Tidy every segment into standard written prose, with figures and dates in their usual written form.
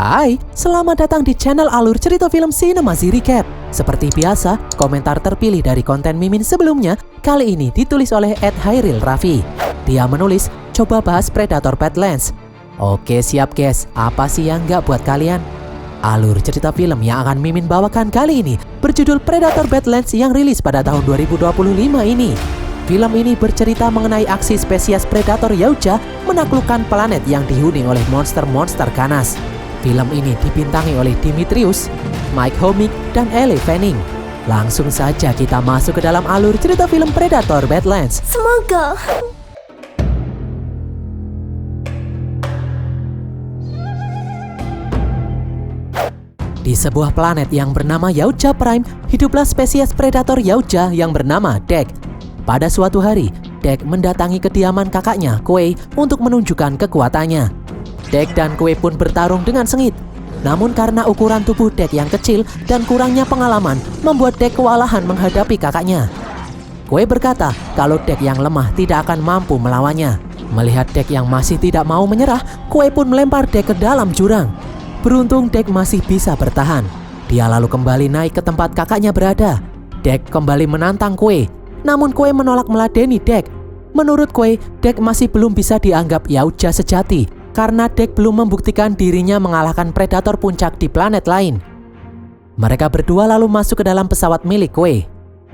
Hai, selamat datang di channel Alur Cerita Film Sinemasi Recap. Seperti biasa, komentar terpilih dari konten Mimin sebelumnya kali ini ditulis oleh @Hairil Raffi. Dia menulis, coba bahas Predator Badlands. Oke siap guys, apa sih yang nggak buat kalian? Alur cerita film yang akan Mimin bawakan kali ini berjudul Predator Badlands yang rilis pada tahun 2025 ini. Film ini bercerita mengenai aksi spesies Predator Yautja menaklukkan planet yang dihuni oleh monster-monster ganas. Film ini dibintangi oleh Dimitrius, Mike Homik, dan Elle Fanning. Langsung saja kita masuk ke dalam alur cerita film Predator Badlands. Semoga. Di sebuah planet yang bernama Yautja Prime, hiduplah spesies Predator Yautja yang bernama Dek. Pada suatu hari, Dek mendatangi kediaman kakaknya, Kuei, untuk menunjukkan kekuatannya. Dek dan Kuei pun bertarung dengan sengit. Namun karena ukuran tubuh Dek yang kecil dan kurangnya pengalaman, membuat Dek kewalahan menghadapi kakaknya. Kuei berkata kalau Dek yang lemah tidak akan mampu melawannya. Melihat Dek yang masih tidak mau menyerah, Kuei pun melempar Dek ke dalam jurang. Beruntung Dek masih bisa bertahan. Dia lalu kembali naik ke tempat kakaknya berada. Dek kembali menantang Kuei. Namun Kuei menolak meladeni Dek. Menurut Kuei, Dek masih belum bisa dianggap Yautja sejati karena Dek belum membuktikan dirinya mengalahkan predator puncak di planet lain. Mereka berdua lalu masuk ke dalam pesawat milik Kuei.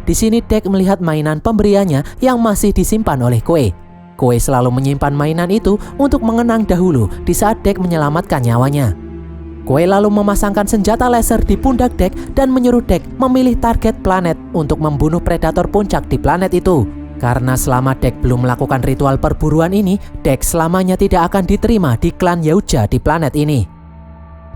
Di sini Dek melihat mainan pemberiannya yang masih disimpan oleh Kuei. Kuei selalu menyimpan mainan itu untuk mengenang dahulu di saat Dek menyelamatkan nyawanya. Kuei lalu memasangkan senjata laser di pundak Dek dan menyuruh Dek memilih target planet untuk membunuh predator puncak di planet itu. Karena selama Dek belum melakukan ritual perburuan ini, Dek selamanya tidak akan diterima di klan Yautja di planet ini.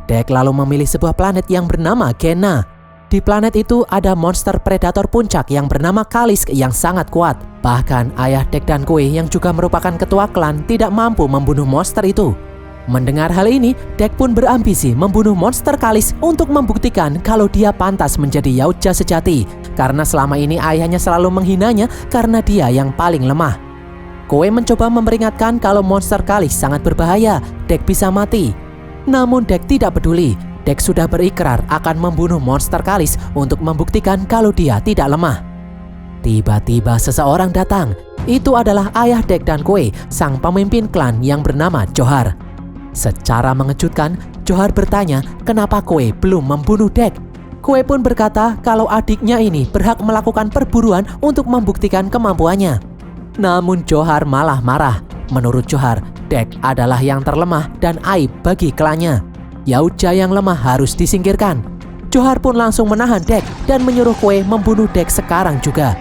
Dek lalu memilih sebuah planet yang bernama Genna. Di planet itu ada monster predator puncak yang bernama Kalisk yang sangat kuat. Bahkan ayah Dek dan Kuei yang juga merupakan ketua klan tidak mampu membunuh monster itu. Mendengar hal ini, Dek pun berambisi membunuh monster Kalisk untuk membuktikan kalau dia pantas menjadi Yautja sejati. Karena selama ini ayahnya selalu menghinanya karena dia yang paling lemah. Kuei mencoba memperingatkan kalau monster Kalisk sangat berbahaya, Dek bisa mati. Namun Dek tidak peduli. Dek sudah berikrar akan membunuh monster Kalisk untuk membuktikan kalau dia tidak lemah. Tiba-tiba seseorang datang. Itu adalah ayah Dek dan Kuei, sang pemimpin klan yang bernama Johar. Secara mengejutkan, Johar bertanya kenapa Kuei belum membunuh Dek. Kuei pun berkata kalau adiknya ini berhak melakukan perburuan untuk membuktikan kemampuannya. Namun Johar malah marah. Menurut Johar, Dek adalah yang terlemah dan aib bagi klannya. Yautja yang lemah harus disingkirkan. Johar pun langsung menahan Dek dan menyuruh Kuei membunuh Dek sekarang juga.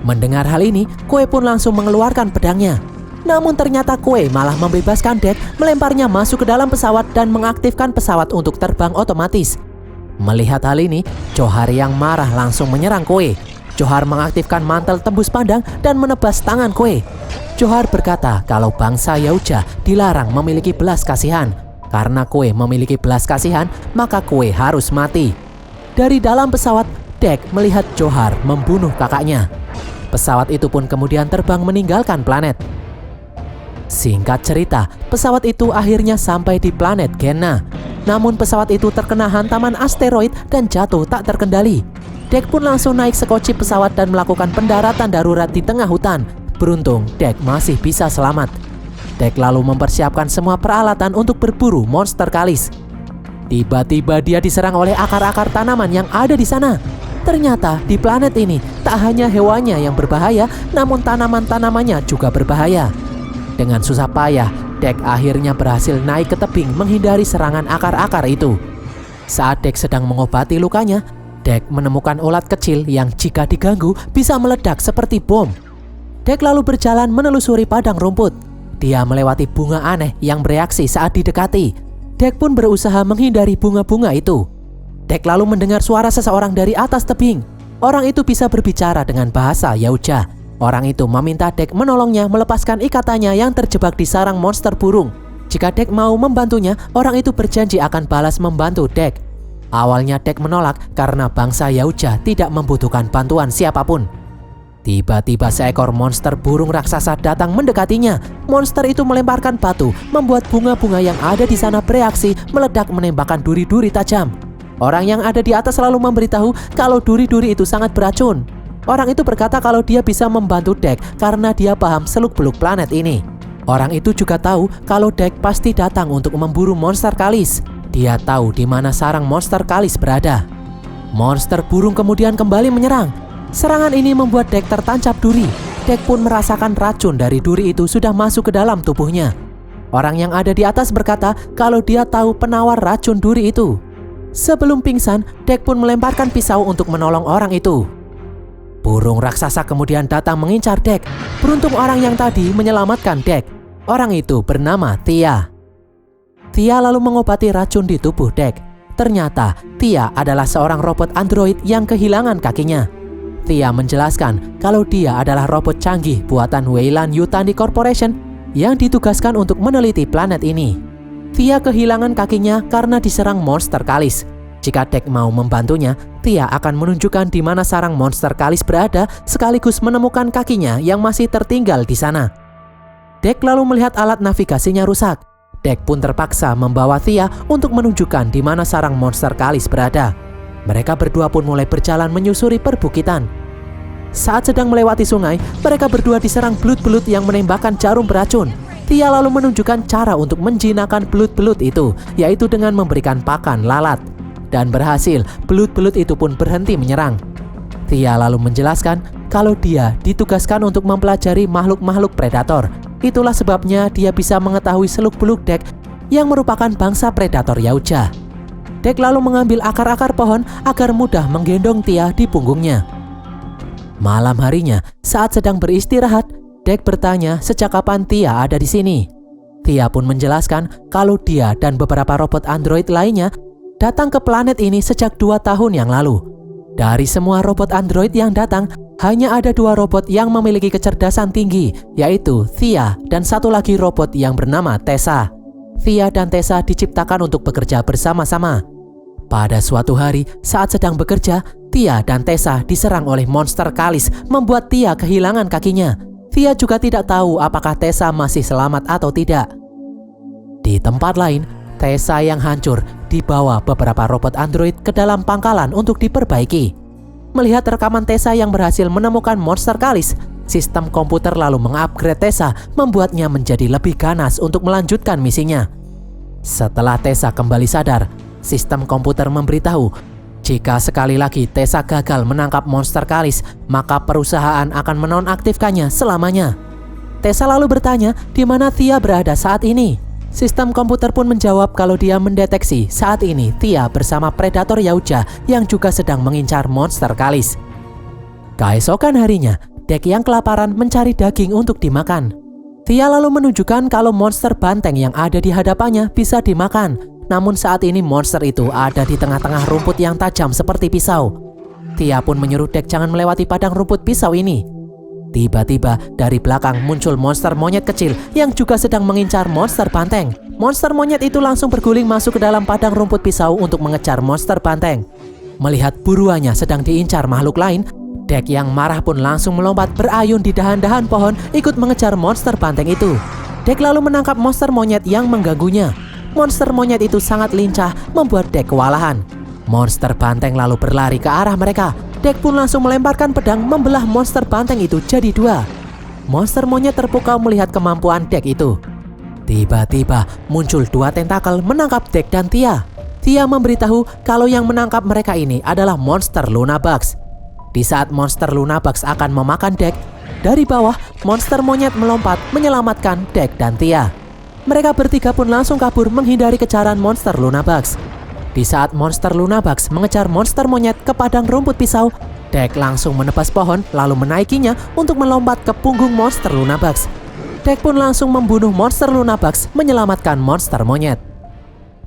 Mendengar hal ini, Kuei pun langsung mengeluarkan pedangnya. Namun ternyata Kuei malah membebaskan Dek, melemparnya masuk ke dalam pesawat dan mengaktifkan pesawat untuk terbang otomatis. Melihat hal ini, Johar yang marah langsung menyerang Kuei. Johar mengaktifkan mantel tembus pandang dan menebas tangan Kuei. Johar berkata kalau bangsa Yautja dilarang memiliki belas kasihan. Karena Kuei memiliki belas kasihan, maka Kuei harus mati. Dari dalam pesawat, Dek melihat Johar membunuh kakaknya. Pesawat itu pun kemudian terbang meninggalkan planet. Singkat cerita, pesawat itu akhirnya sampai di planet Genna. Namun pesawat itu terkena hantaman asteroid dan jatuh tak terkendali. Dek pun langsung naik sekoci pesawat dan melakukan pendaratan darurat di tengah hutan. Beruntung, Dek masih bisa selamat. Dek lalu mempersiapkan semua peralatan untuk berburu monster Kalisk. Tiba-tiba dia diserang oleh akar-akar tanaman yang ada di sana. Ternyata di planet ini tak hanya hewannya yang berbahaya, namun tanaman-tanamannya juga berbahaya. Dengan susah payah, Dek akhirnya berhasil naik ke tebing menghindari serangan akar-akar itu. Saat Dek sedang mengobati lukanya, Dek menemukan ulat kecil yang jika diganggu bisa meledak seperti bom. Dek lalu berjalan menelusuri padang rumput. Dia melewati bunga aneh yang bereaksi saat didekati. Dek pun berusaha menghindari bunga-bunga itu. Dek lalu mendengar suara seseorang dari atas tebing. Orang itu bisa berbicara dengan bahasa Yautja. Orang itu meminta Dek menolongnya melepaskan ikatannya yang terjebak di sarang monster burung. Jika Dek mau membantunya, orang itu berjanji akan balas membantu Dek. Awalnya Dek menolak karena bangsa Yautja tidak membutuhkan bantuan siapapun. Tiba-tiba seekor monster burung raksasa datang mendekatinya. Monster itu melemparkan batu, membuat bunga-bunga yang ada di sana bereaksi, meledak menembakkan duri-duri tajam. Orang yang ada di atas lalu memberitahu kalau duri-duri itu sangat beracun. Orang itu berkata kalau dia bisa membantu Deck karena dia paham seluk-beluk planet ini. Orang itu juga tahu kalau Deck pasti datang untuk memburu monster kalis. Dia tahu di mana sarang monster kalis berada. Monster burung kemudian kembali menyerang. Serangan ini membuat Deck tertancap duri. Deck pun merasakan racun dari duri itu sudah masuk ke dalam tubuhnya. Orang yang ada di atas berkata kalau dia tahu penawar racun duri itu. Sebelum pingsan, Deck pun melemparkan pisau untuk menolong orang itu. Burung raksasa kemudian datang mengincar Deck. Beruntung orang yang tadi menyelamatkan Deck. Orang itu bernama Tia. Tia lalu mengobati racun di tubuh Deck. Ternyata Tia adalah seorang robot android yang kehilangan kakinya. Tia menjelaskan kalau dia adalah robot canggih buatan Weyland Yutani Corporation yang ditugaskan untuk meneliti planet ini. Tia kehilangan kakinya karena diserang monster kalis. Jika Deck mau membantunya, Tia akan menunjukkan di mana sarang monster kalis berada sekaligus menemukan kakinya yang masih tertinggal di sana. Deck lalu melihat alat navigasinya rusak. Deck pun terpaksa membawa Tia untuk menunjukkan di mana sarang monster kalis berada. Mereka berdua pun mulai berjalan menyusuri perbukitan. Saat sedang melewati sungai, mereka berdua diserang belut-belut yang menembakkan jarum beracun. Tia lalu menunjukkan cara untuk menjinakkan belut-belut itu, yaitu dengan memberikan pakan lalat. Dan berhasil, belut-belut itu pun berhenti menyerang. Tia lalu menjelaskan kalau dia ditugaskan untuk mempelajari makhluk-makhluk predator. Itulah sebabnya dia bisa mengetahui seluk-beluk Deck yang merupakan bangsa predator Yautja. Deck lalu mengambil akar-akar pohon agar mudah menggendong Tia di punggungnya. Malam harinya, saat sedang beristirahat, Deck bertanya sejak kapan Tia ada di sini. Tia pun menjelaskan kalau dia dan beberapa robot android lainnya datang ke planet ini sejak 2 tahun yang lalu. Dari semua robot android yang datang, hanya ada 2 robot yang memiliki kecerdasan tinggi, yaitu Tia dan satu lagi robot yang bernama Tessa. Tia dan Tessa diciptakan untuk bekerja bersama-sama. Pada suatu hari, saat sedang bekerja, Tia dan Tessa diserang oleh monster kalis, membuat Tia kehilangan kakinya. Tia juga tidak tahu apakah Tessa masih selamat atau tidak. Di tempat lain, Tessa yang hancur dibawa beberapa robot android ke dalam pangkalan untuk diperbaiki. Melihat rekaman Tessa yang berhasil menemukan monster kalis, sistem komputer lalu mengupgrade Tessa, membuatnya menjadi lebih ganas untuk melanjutkan misinya. Setelah Tessa kembali sadar, sistem komputer memberitahu jika sekali lagi Tessa gagal menangkap monster kalis, maka perusahaan akan menonaktifkannya selamanya. Tessa lalu bertanya di mana Tia berada saat ini. Sistem komputer pun menjawab kalau dia mendeteksi saat ini Tia bersama predator Yautja yang juga sedang mengincar monster kalis. Keesokan harinya, Deck yang kelaparan mencari daging untuk dimakan. Tia lalu menunjukkan kalau monster banteng yang ada di hadapannya bisa dimakan. Namun saat ini monster itu ada di tengah-tengah rumput yang tajam seperti pisau. Tia pun menyuruh Deck jangan melewati padang rumput pisau ini. Tiba-tiba dari belakang muncul monster monyet kecil yang juga sedang mengincar monster banteng. Monster monyet itu langsung berguling masuk ke dalam padang rumput pisau untuk mengejar monster banteng. Melihat buruannya sedang diincar makhluk lain, Deck yang marah pun langsung melompat berayun di dahan-dahan pohon ikut mengejar monster banteng itu. Deck lalu menangkap monster monyet yang mengganggunya. Monster monyet itu sangat lincah, membuat Deck kewalahan. Monster banteng lalu berlari ke arah mereka. Deck pun langsung melemparkan pedang membelah monster banteng itu jadi 2. Monster monyet terpukau melihat kemampuan Deck itu. Tiba-tiba muncul 2 tentakel menangkap Deck dan Tia. Tia memberitahu kalau yang menangkap mereka ini adalah monster Lunabugs. Di saat monster Lunabugs akan memakan Deck, dari bawah monster monyet melompat menyelamatkan Deck dan Tia. Mereka bertiga pun langsung kabur menghindari kejaran monster Lunabugs. Di saat monster Lunabugs mengejar monster monyet ke padang rumput pisau, Deck langsung menebas pohon lalu menaikinya untuk melompat ke punggung monster Lunabugs. Deck pun langsung membunuh monster Lunabugs menyelamatkan monster monyet.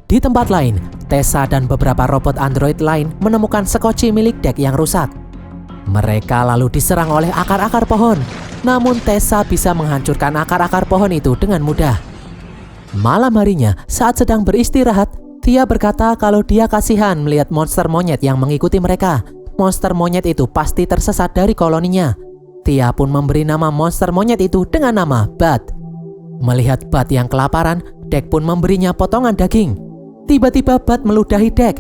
Di tempat lain, Tessa dan beberapa robot android lain menemukan sekoci milik Deck yang rusak. Mereka lalu diserang oleh akar-akar pohon. Namun Tessa bisa menghancurkan akar-akar pohon itu dengan mudah. Malam harinya, saat sedang beristirahat, Tia berkata kalau dia kasihan melihat monster monyet yang mengikuti mereka. Monster monyet itu pasti tersesat dari koloninya. Tia pun memberi nama monster monyet itu dengan nama Bud. Melihat Bud yang kelaparan, Dek pun memberinya potongan daging. Tiba-tiba Bud meludahi Dek.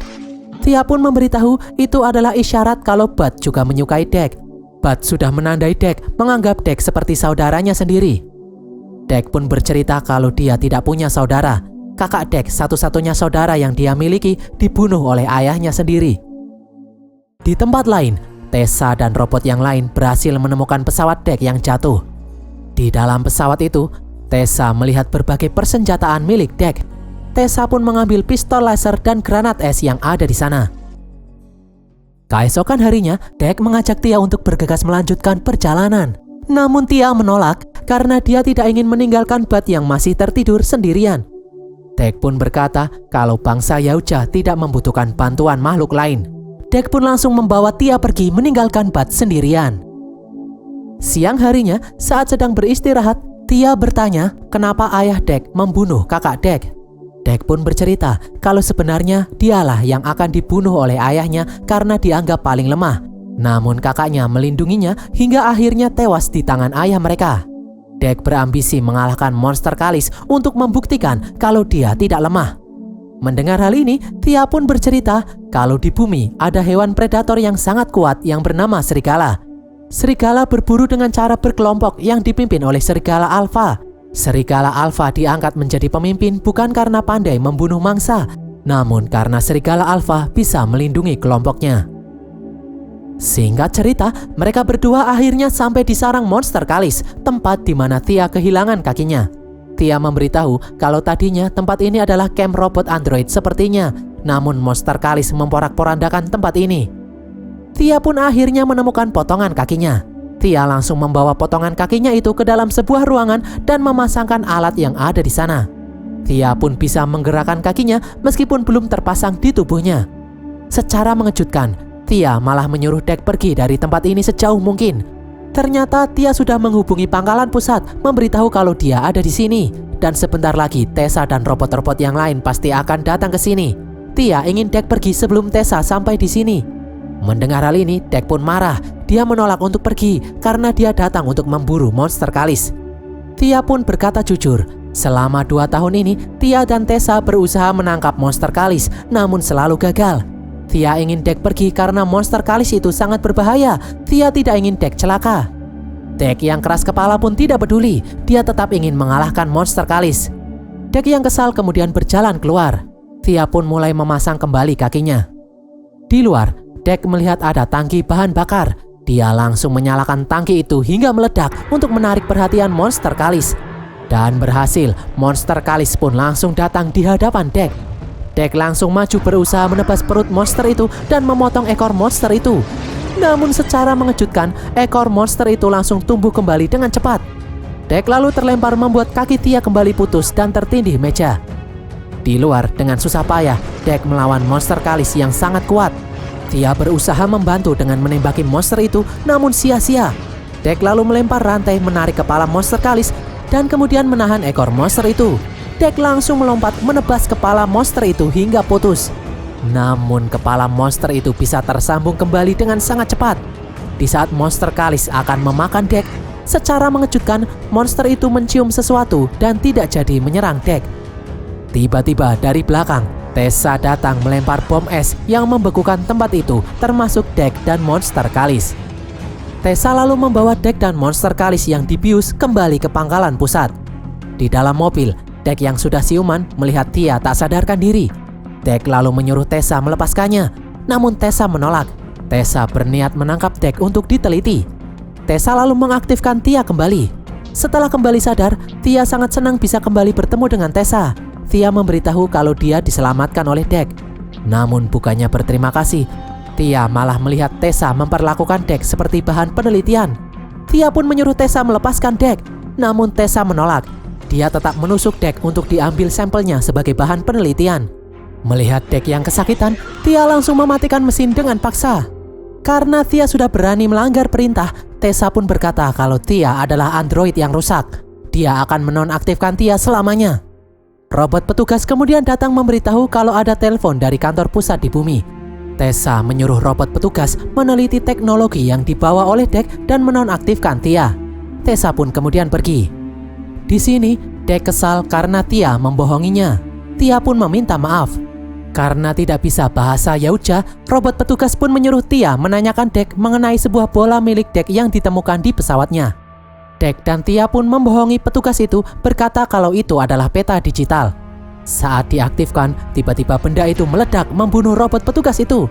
Tia pun memberitahu itu adalah isyarat kalau Bud juga menyukai Dek. Bud sudah menandai Dek menganggap Dek seperti saudaranya sendiri. Dek pun bercerita kalau dia tidak punya saudara. Kakak Dek, satu-satunya saudara yang dia miliki, dibunuh oleh ayahnya sendiri. Di tempat lain, Tessa dan robot yang lain berhasil menemukan pesawat Dek yang jatuh. Di dalam pesawat itu, Tessa melihat berbagai persenjataan milik Dek. Tessa pun mengambil pistol laser dan granat es yang ada di sana. Keesokan harinya, Dek mengajak Tia untuk bergegas melanjutkan perjalanan. Namun Tia menolak karena dia tidak ingin meninggalkan Bud yang masih tertidur sendirian. Dek pun berkata kalau bangsa Yautja tidak membutuhkan bantuan makhluk lain. Dek pun langsung membawa Tia pergi meninggalkan Bud sendirian. Siang harinya, saat sedang beristirahat, Tia bertanya kenapa ayah Dek membunuh kakak Dek. Dek pun bercerita kalau sebenarnya dialah yang akan dibunuh oleh ayahnya karena dianggap paling lemah. Namun kakaknya melindunginya hingga akhirnya tewas di tangan ayah mereka. Dek berambisi mengalahkan monster Kalis untuk membuktikan kalau dia tidak lemah. Mendengar hal ini, Tia pun bercerita kalau di bumi ada hewan predator yang sangat kuat yang bernama serigala. Serigala berburu dengan cara berkelompok yang dipimpin oleh serigala alfa. Serigala alfa diangkat menjadi pemimpin bukan karena pandai membunuh mangsa, namun karena serigala alfa bisa melindungi kelompoknya. Singkat cerita, mereka berdua akhirnya sampai di sarang monster Kalis, tempat di mana Tia kehilangan kakinya. Tia memberitahu kalau tadinya tempat ini adalah camp robot android sepertinya, namun monster Kalis memporak-porandakan tempat ini. Tia pun akhirnya menemukan potongan kakinya. Tia langsung membawa potongan kakinya itu ke dalam sebuah ruangan dan memasangkan alat yang ada di sana. Tia pun bisa menggerakkan kakinya meskipun belum terpasang di tubuhnya. Secara mengejutkan, Tia malah menyuruh Dek pergi dari tempat ini sejauh mungkin. Ternyata Tia sudah menghubungi pangkalan pusat memberitahu kalau dia ada di sini. Dan sebentar lagi Tessa dan robot-robot yang lain pasti akan datang ke sini. Tia ingin Dek pergi sebelum Tessa sampai di sini. Mendengar hal ini, Dek pun marah. Dia menolak untuk pergi karena dia datang untuk memburu monster Kalis. Tia pun berkata jujur, selama 2 tahun ini Tia dan Tessa berusaha menangkap monster Kalis, namun selalu gagal. Tia ingin Dek pergi karena monster Kalis itu sangat berbahaya. Tia tidak ingin Dek celaka. Dek yang keras kepala pun tidak peduli. Dia tetap ingin mengalahkan monster Kalis. Dek yang kesal kemudian berjalan keluar. Tia pun mulai memasang kembali kakinya. Di luar, Dek melihat ada tangki bahan bakar. Dia langsung menyalakan tangki itu hingga meledak untuk menarik perhatian monster Kalis. Dan berhasil, monster Kalis pun langsung datang di hadapan Dek. Dek langsung maju berusaha menebas perut monster itu dan memotong ekor monster itu. Namun secara mengejutkan, ekor monster itu langsung tumbuh kembali dengan cepat. Dek lalu terlempar membuat kaki Tia kembali putus dan tertindih meja. Di luar, dengan susah payah, Dek melawan monster Kalis yang sangat kuat. Tia berusaha membantu dengan menembaki monster itu, namun sia-sia. Dek lalu melempar rantai menarik kepala monster Kalis dan kemudian menahan ekor monster itu. Dek langsung melompat menebas kepala monster itu hingga putus. Namun kepala monster itu bisa tersambung kembali dengan sangat cepat. Di saat monster Kalis akan memakan Dek, secara mengejutkan monster itu mencium sesuatu dan tidak jadi menyerang Dek. Tiba-tiba dari belakang, Tessa datang melempar bom es yang membekukan tempat itu, termasuk Dek dan monster Kalis. Tessa lalu membawa Dek dan monster Kalis yang dibius kembali ke pangkalan pusat. Di dalam mobil, Dek yang sudah siuman melihat Tia tak sadarkan diri. Dek lalu menyuruh Tessa melepaskannya, namun Tessa menolak. Tessa berniat menangkap Dek untuk diteliti. Tessa lalu mengaktifkan Tia kembali. Setelah kembali sadar, Tia sangat senang bisa kembali bertemu dengan Tessa. Tia memberitahu kalau dia diselamatkan oleh Dek. Namun bukannya berterima kasih, Tia malah melihat Tessa memperlakukan Dek seperti bahan penelitian. Tia pun menyuruh Tessa melepaskan Dek, namun Tessa menolak. Dia tetap menusuk Dek untuk diambil sampelnya sebagai bahan penelitian. Melihat Dek yang kesakitan, Tia langsung mematikan mesin dengan paksa. Karena Tia sudah berani melanggar perintah, Tessa pun berkata kalau Tia adalah android yang rusak. Dia akan menonaktifkan Tia selamanya. Robot petugas kemudian datang memberitahu kalau ada telepon dari kantor pusat di bumi. Tessa menyuruh robot petugas meneliti teknologi yang dibawa oleh Dek dan menonaktifkan Tia. Tessa pun kemudian pergi. Di sini, Dek kesal karena Tia membohonginya. Tia pun meminta maaf. Karena tidak bisa bahasa Yautja, robot petugas pun menyuruh Tia menanyakan Dek mengenai sebuah bola milik Dek yang ditemukan di pesawatnya. Dek dan Tia pun membohongi petugas itu, berkata kalau itu adalah peta digital. Saat diaktifkan, tiba-tiba benda itu meledak membunuh robot petugas itu.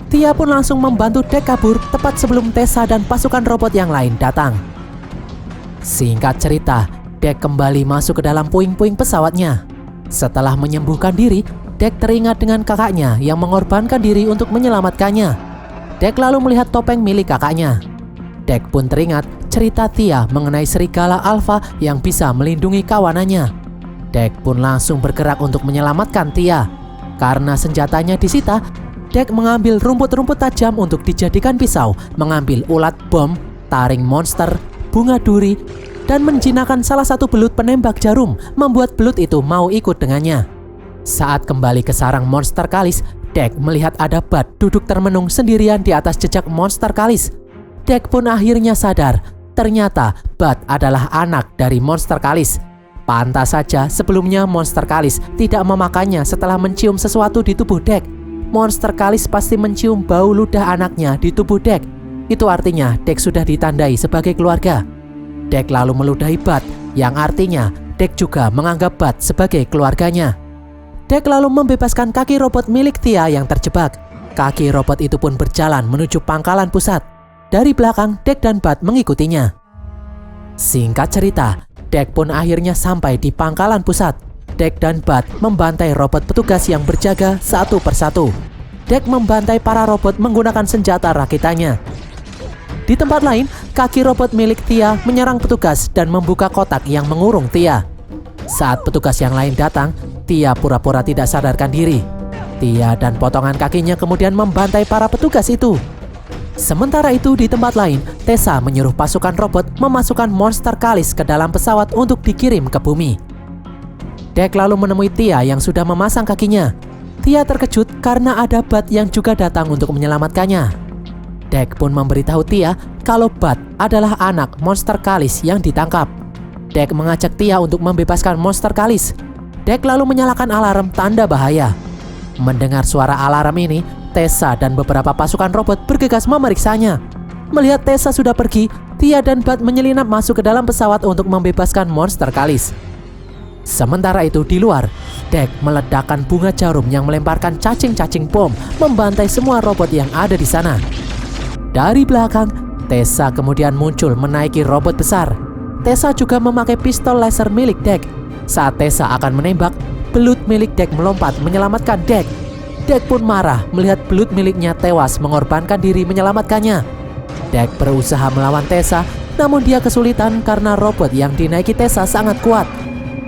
Tia pun langsung membantu Dek kabur tepat sebelum Tessa dan pasukan robot yang lain datang. Singkat cerita, Dek kembali masuk ke dalam puing-puing pesawatnya. Setelah menyembuhkan diri, Dek teringat dengan kakaknya yang mengorbankan diri untuk menyelamatkannya. Dek lalu melihat topeng milik kakaknya. Dek pun teringat cerita Tia mengenai serigala alfa yang bisa melindungi kawanannya. Dek pun langsung bergerak untuk menyelamatkan Tia. Karena senjatanya disita, Dek mengambil rumput-rumput tajam untuk dijadikan pisau, mengambil ulat bom, taring monster, bunga duri, dan menjinakkan salah satu belut penembak jarum, membuat belut itu mau ikut dengannya. Saat kembali ke sarang monster kalis, Dek melihat ada Bud duduk termenung sendirian di atas jejak monster kalis. Dek pun akhirnya sadar, ternyata Bud adalah anak dari monster kalis. Pantas saja sebelumnya monster kalis tidak memakannya setelah mencium sesuatu di tubuh Dek. Monster kalis pasti mencium bau ludah anaknya di tubuh Dek. Itu artinya Dek sudah ditandai sebagai keluarga. Dek lalu meludahi Bud, yang artinya Dek juga menganggap Bud sebagai keluarganya. Dek lalu membebaskan kaki robot milik Tia yang terjebak. Kaki robot itu pun berjalan menuju pangkalan pusat. Dari belakang, Dek dan Bud mengikutinya. Singkat cerita, Dek pun akhirnya sampai di pangkalan pusat. Dek dan Bud membantai robot petugas yang berjaga satu persatu. Dek membantai para robot menggunakan senjata rakitannya. Di tempat lain, kaki robot milik Tia menyerang petugas dan membuka kotak yang mengurung Tia. Saat petugas yang lain datang, Tia pura-pura tidak sadarkan diri. Tia dan potongan kakinya kemudian membantai para petugas itu. Sementara itu di tempat lain, Tessa menyuruh pasukan robot memasukkan monster kalis ke dalam pesawat untuk dikirim ke bumi. Dek lalu menemui Tia yang sudah memasang kakinya. Tia terkejut karena ada Bud yang juga datang untuk menyelamatkannya. Dek pun memberitahu Tia kalau Bud adalah anak monster kalis yang ditangkap. Dek mengajak Tia untuk membebaskan monster kalis. Dek lalu menyalakan alarm tanda bahaya. Mendengar suara alarm ini, Tessa dan beberapa pasukan robot bergegas memeriksanya. Melihat Tessa sudah pergi, Tia dan Bud menyelinap masuk ke dalam pesawat untuk membebaskan monster kalis. Sementara itu di luar, Dek meledakkan bunga jarum yang melemparkan cacing-cacing bom, membantai semua robot yang ada di sana. Dari belakang, Tessa kemudian muncul menaiki robot besar. Tessa juga memakai pistol laser milik Dek. Saat Tessa akan menembak, belut milik Dek melompat menyelamatkan Dek. Dek pun marah melihat belut miliknya tewas mengorbankan diri menyelamatkannya. Dek berusaha melawan Tessa, namun dia kesulitan karena robot yang dinaiki Tessa sangat kuat.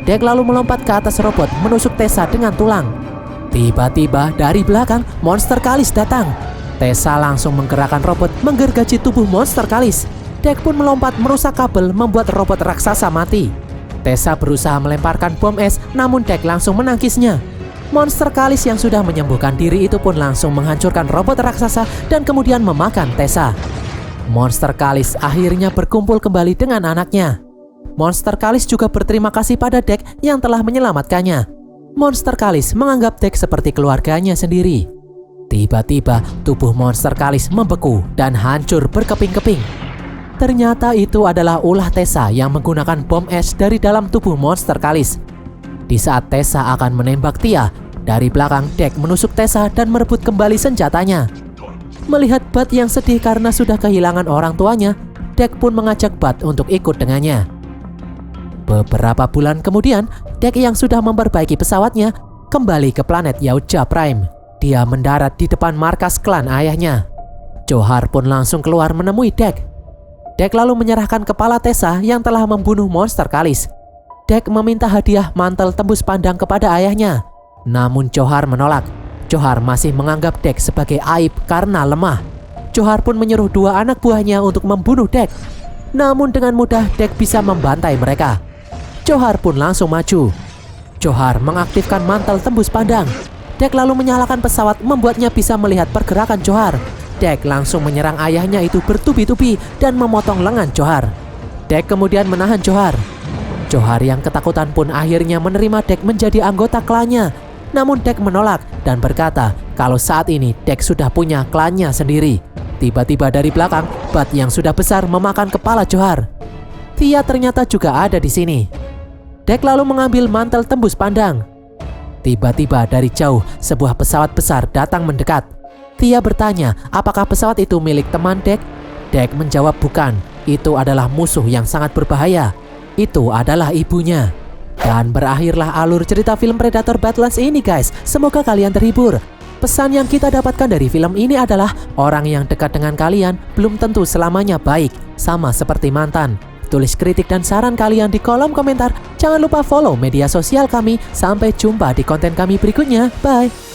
Dek lalu melompat ke atas robot menusuk Tessa dengan tulang. Tiba-tiba dari belakang monster kalis datang. Tessa langsung menggerakkan robot menggergaji tubuh monster kalis. Dek pun melompat merusak kabel membuat robot raksasa mati. Tessa berusaha melemparkan bom es, namun Dek langsung menangkisnya. Monster kalis yang sudah menyembuhkan diri itu pun langsung menghancurkan robot raksasa dan kemudian memakan Tessa. Monster kalis akhirnya berkumpul kembali dengan anaknya. Monster kalis juga berterima kasih pada Dek yang telah menyelamatkannya. Monster kalis menganggap Dek seperti keluarganya sendiri. Tiba-tiba tubuh monster kalis membeku dan hancur berkeping-keping. Ternyata itu adalah ulah Tessa yang menggunakan bom es dari dalam tubuh monster kalis. Di saat Tessa akan menembak Tia, dari belakang Dek menusuk Tessa dan merebut kembali senjatanya. Melihat Bud yang sedih karena sudah kehilangan orang tuanya, Dek pun mengajak Bud untuk ikut dengannya. Beberapa bulan kemudian, Dek yang sudah memperbaiki pesawatnya kembali ke planet Yautja Prime. Dia mendarat di depan markas klan ayahnya. Johar pun langsung keluar menemui Dek. Dek lalu menyerahkan kepala Tessa yang telah membunuh monster kalis. Dek meminta hadiah mantel tembus pandang kepada ayahnya. Namun Johar menolak. Johar masih menganggap Dek sebagai aib karena lemah. Johar pun menyuruh dua anak buahnya untuk membunuh Dek. Namun dengan mudah Dek bisa membantai mereka. Johar pun langsung maju. Johar mengaktifkan mantel tembus pandang. Dek lalu menyalakan pesawat membuatnya bisa melihat pergerakan Johar. Dek langsung menyerang ayahnya itu bertubi-tubi dan memotong lengan Johar. Dek kemudian menahan Johar. Johar yang ketakutan pun akhirnya menerima Dek menjadi anggota klannya. Namun Dek menolak dan berkata kalau saat ini Dek sudah punya klannya sendiri. Tiba-tiba dari belakang, Bat yang sudah besar memakan kepala Johar. Tia ternyata juga ada di sini. Dek lalu mengambil mantel tembus pandang. Tiba-tiba dari jauh, sebuah pesawat besar datang mendekat. Tia bertanya, apakah pesawat itu milik teman Dek? Dek menjawab bukan, itu adalah musuh yang sangat berbahaya. Itu adalah ibunya. Dan berakhirlah alur cerita film Predator Badlands ini guys. Semoga kalian terhibur. Pesan yang kita dapatkan dari film ini adalah orang yang dekat dengan kalian belum tentu selamanya baik, sama seperti mantan. Tulis kritik dan saran kalian di kolom komentar. Jangan lupa follow media sosial kami. Sampai jumpa di konten kami berikutnya. Bye.